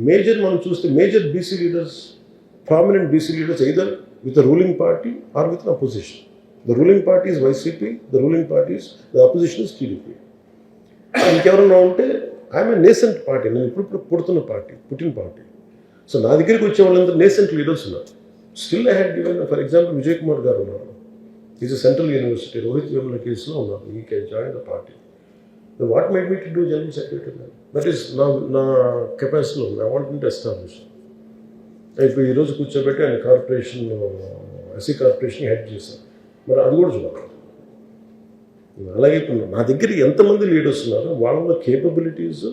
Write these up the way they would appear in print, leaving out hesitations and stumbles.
Major మనం చూస్తే major BC leaders, prominent BC leaders either with the ruling party or with the opposition. The ruling party is YCP, the ruling party is, the opposition is TDP. ఇంకెవరన్నా ఉంటే I'm nascent party, నేను ఇప్పుడు పుట్టిన party. So నా దగ్గరికి వచ్చే వాళ్ళందరూ nascent leaders ఉన్నారు. Still I had given, for example Vijay Kumar గారు ఉన్నారు, is central university, Rohit Vemula కేసులో ఉన్నారు, ఈ can join the party. What made me to do general secretary? That is నా కెపాసిటీలో ఉంది. I want to establish. ఇప్పుడు ఈరోజు కూర్చోబెట్టి ఆయన కార్పొరేషన్, ఎస్సీ కార్పొరేషన్ హెడ్ చేశారు, మరి అది కూడా చూడాలి. అలాగే ఇప్పుడు నా దగ్గర ఎంతమంది లీడర్స్ ఉన్నారు, వాళ్ళ కేపబిలిటీస్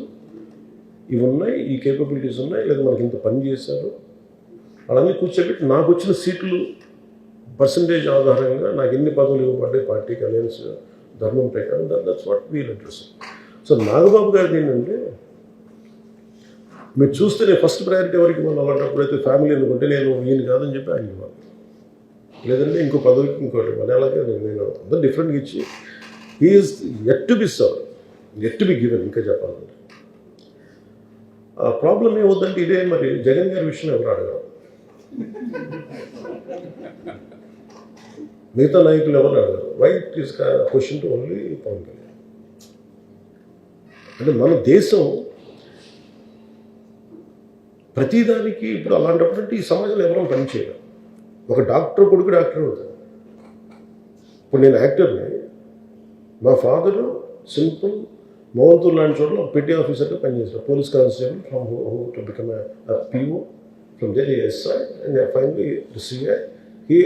ఇవి ఉన్నాయి, ఈ కేపబిలిటీస్ ఉన్నాయి, లేదా మనకి ఇంత పని చేశారు, వాళ్ళన్నీ కూర్చోబెట్టి నాకు వచ్చిన సీట్లు పర్సంటేజ్ ఆధారంగా నాకు ఎన్ని పదవులు ఇవ్వబడ్డాయి పార్టీకి అలయన్స్ ధర్మం ప్రకారం, that's what wheel address. So Nagababu గారికి ఏంటంటే, మీరు చూస్తే నేను ఫస్ట్ ప్రయారిటీ ఎవరికి ఇవ్వాలి, అలాంటప్పుడు అయితే ఫ్యామిలీ అనుకుంటే నేను ఈయన కాదని చెప్పి ఆయన ఇవ్వాలి, లేదంటే ఇంకో పదవికి ఇంకోటి ఇవ్వాలి. అలాగే నేను అందరూ డిఫరెంట్గా ఇచ్చి is at to be serve, at to be given. ఇంకా చెప్పాలంటే ఆ ప్రాబ్లం ఏమవుతుందంటే ఇదే, మరి జగన్ గారి విషయం ఎవరు అడగరు, మిగతా నాయకులు ఎవరు అడగరు. Why it is question to only Pawan Kalyan. అంటే మన దేశం ప్రతిదానికి ఇప్పుడు అలాంటప్పుడు అంటే ఈ సమాజంలో ఎవరో పని చేయరు. ఒక డాక్టర్ కొడుకు డాక్టర్ అవుతాడు. ఇప్పుడు నేను యాక్టర్ని, మా ఫాదరు సింపుల్ మోహన్పూర్ లాంటి చోట్ల పెట్టి ఆఫీసర్గా పనిచేశారు, police constable, from who to become PO, from there SI, and finally CI. He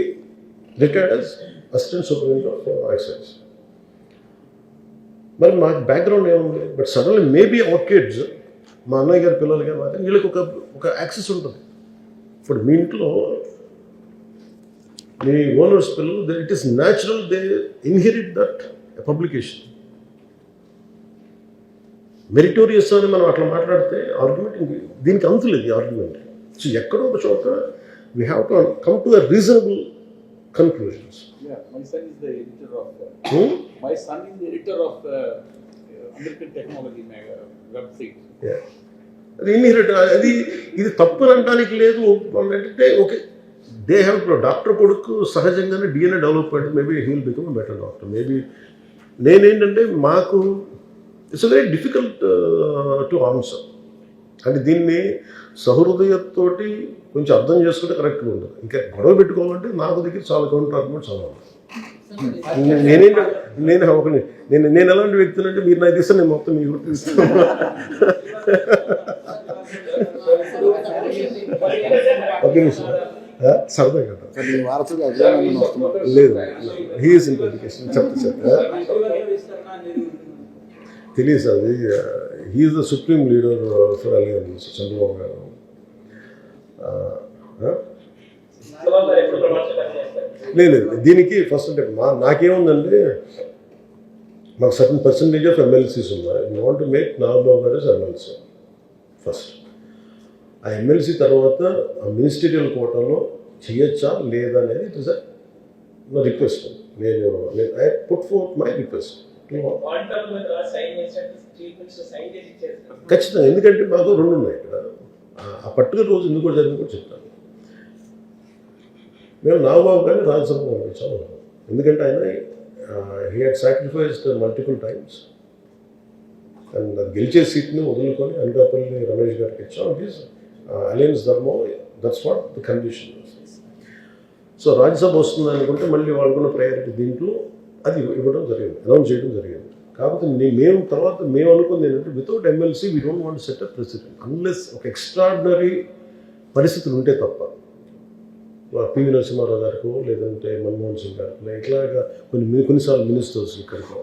retired as assistant superintendent of excise. మరి మా బ్యాక్గ్రౌండ్ ఏముంది, but suddenly maybe our kids, మా అన్నయ్య గారి పిల్లలు కానీ మాత్రం వీళ్ళకి ఒక యాక్సెస్ ఉంటుంది. ఇప్పుడు మీ ఇంట్లో మీ ఓనర్స్ పిల్లలు, it is natural, they inherit that publication. Meritorious అని మనం అట్లా మాట్లాడితే ఆర్గ్యుమెంట్ దీనికి అంతులేదు, ఈ ఆర్గ్యుమెంట్. సో ఎక్కడో ఒక చోట we have to come to a reasonable conclusions. My son is the editor of American Technology website. అది ఇన్హెరిట్, అది ఇది తప్పు అనడానికి లేదు. అంటే ఓకే, దే హ్యావ్ డాక్టర్ కొడుకు సహజంగానే DNA డెవలప్ అయ్యింది, maybe he will become better doctor. Maybe నేనేంటంటే మాకు it's very difficult to answer. అంటే దీన్ని సహృదయతోటి కొంచెం అర్థం చేసుకుంటే కరెక్ట్గా ఉంటుంది. ఇంకా గొడవ పెట్టుకోవాలంటే నాకు దగ్గర చాలా కౌంటర్ ఆర్గ్యుమెంట్స్ అవ్వాలి. నేను ఎలాంటి వ్యక్తిని అంటే, మీరు నాకు తీస్తే నేను మొత్తం మీకు తీస్తాను. ఒక నిమిషం, సరదా కదా, లేదు హీఈస్ ఇన్ ఎడ్యుకేషన్ చెప్తా తెలియదు సార్. అది he is the supreme leader for alliance, Chandrababu garu. లేదు దీనికి ఫస్ట్ అంటే నాకేముందంటే, మాకు సర్టన్ పర్సంటేజ్ ఆఫ్ MLCs ఉన్నాయి. You want to make Nagababu garu MLC first. ఆ MLC తర్వాత ఆ మినిస్టీరియల్ కోటాలో చేయొచ్చా లేదా అనేది ఇట్ ఇస్ నా రిక్వెస్ట్. నేను I put forth my request. ఖచ్చితంగా, ఎందుకంటే మాకు రెండు ఉన్నాయి ఇక్కడ. ఆ పర్టికులర్ రోజు ఎందుకు కూడా జరిగింది కూడా చెప్తాను. మేము నాగబాబు గారిని రాజ్యసభకు పంపించాము, ఎందుకంటే ఆయన he had sacrificed multiple times. And గెలిచే సీట్ని వదులుకొని అనకాపల్లి రమేష్ గారికి ఇచ్చాం. ఇట్ ఈస్ అలయన్స్ ధర్మం, that's what the condition. So Rajya Sabha వస్తుంది అనుకుంటే మళ్ళీ వాళ్ళకున్న ప్రయారిటీ దీంట్లో అది ఇవ్వడం జరిగింది, అనౌన్స్ చేయడం జరిగింది. కాకపోతే మేము అనుకుంది ఏంటంటే, without MLC we don't want set a president unless ఒక ఎక్స్ట్రాడినరీ పరిస్థితులు ఉంటే తప్ప. PV నరసింహారావు గారికో లేదంటే మన్మోహన్ సింగ్ గారికో ఇట్లాగా కొన్నిసార్లు మినిస్టర్స్ ఇక్కడికో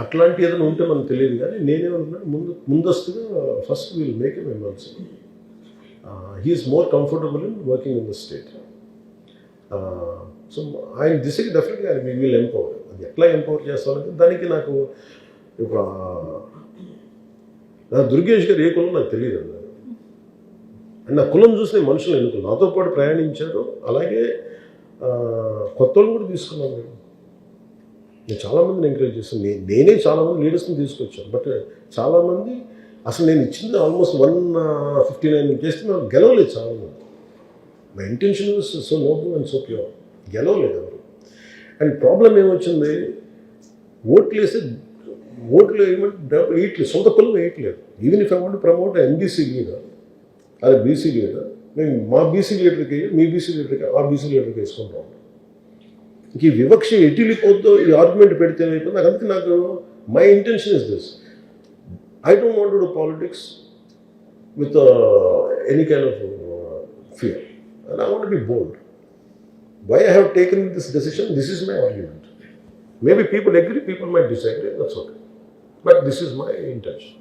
అట్లాంటి ఏదైనా ఉంటే మనకు తెలియదు. కానీ నేనేమనుకున్నాను, ముందస్తుగా first will make him MLC. He is more comfortable in working in the state. So ఆయన దిశకి డెఫినెట్గా వీ విల్ ఎంపవర్. అది ఎట్లా ఎంపవర్ చేస్తామంటే దానికి నాకు ఇప్పుడు దుర్గేష్ గారు ఏ కులం నాకు తెలియదు అన్నారు. అండ్ నా కులం చూసి మనుషులు ఎన్నుకున్నాను, నాతో పాటు ప్రయాణించారు. అలాగే కొత్త వాళ్ళు కూడా తీసుకున్నాను. నేను చాలామందిని ఎంకరేజ్ చేస్తాను. నేనే చాలామంది లీడర్స్ని తీసుకొచ్చాను. బట్ చాలామంది అసలు నేను ఇచ్చింది ఆల్మోస్ట్ 159 చేస్తే నాకు గెలవలేదు చాలా మంది. My intention so noble and so pure. గెలవలేదు ఎవరు. అండ్ ప్రాబ్లం ఏమొచ్చింది, ఓట్లు వేయట్లేదు, సొంత కులం వేయట్లేదు. Even if I want promote MBC leader అదే బీసీ లీడర్, మేము మా బీసీ లీడర్కి మీ బీసీ లీడర్కి ఆ బీసీ లీడర్కి వేసుకుంటాం. ఇంక ఈ వివక్ష ఎటు వెళ్ళిపోద్దో ఈ ఆర్గ్యుమెంట్ పెడితే అయిపోతుంది. నాకు అందుకే నాకు my intention is this, I don't want to do politics with any kind of fear. And I want to be bold. Why I have taken this decision, this is my argument. Maybe people agree, people might disagree, that's okay. But this is my intention.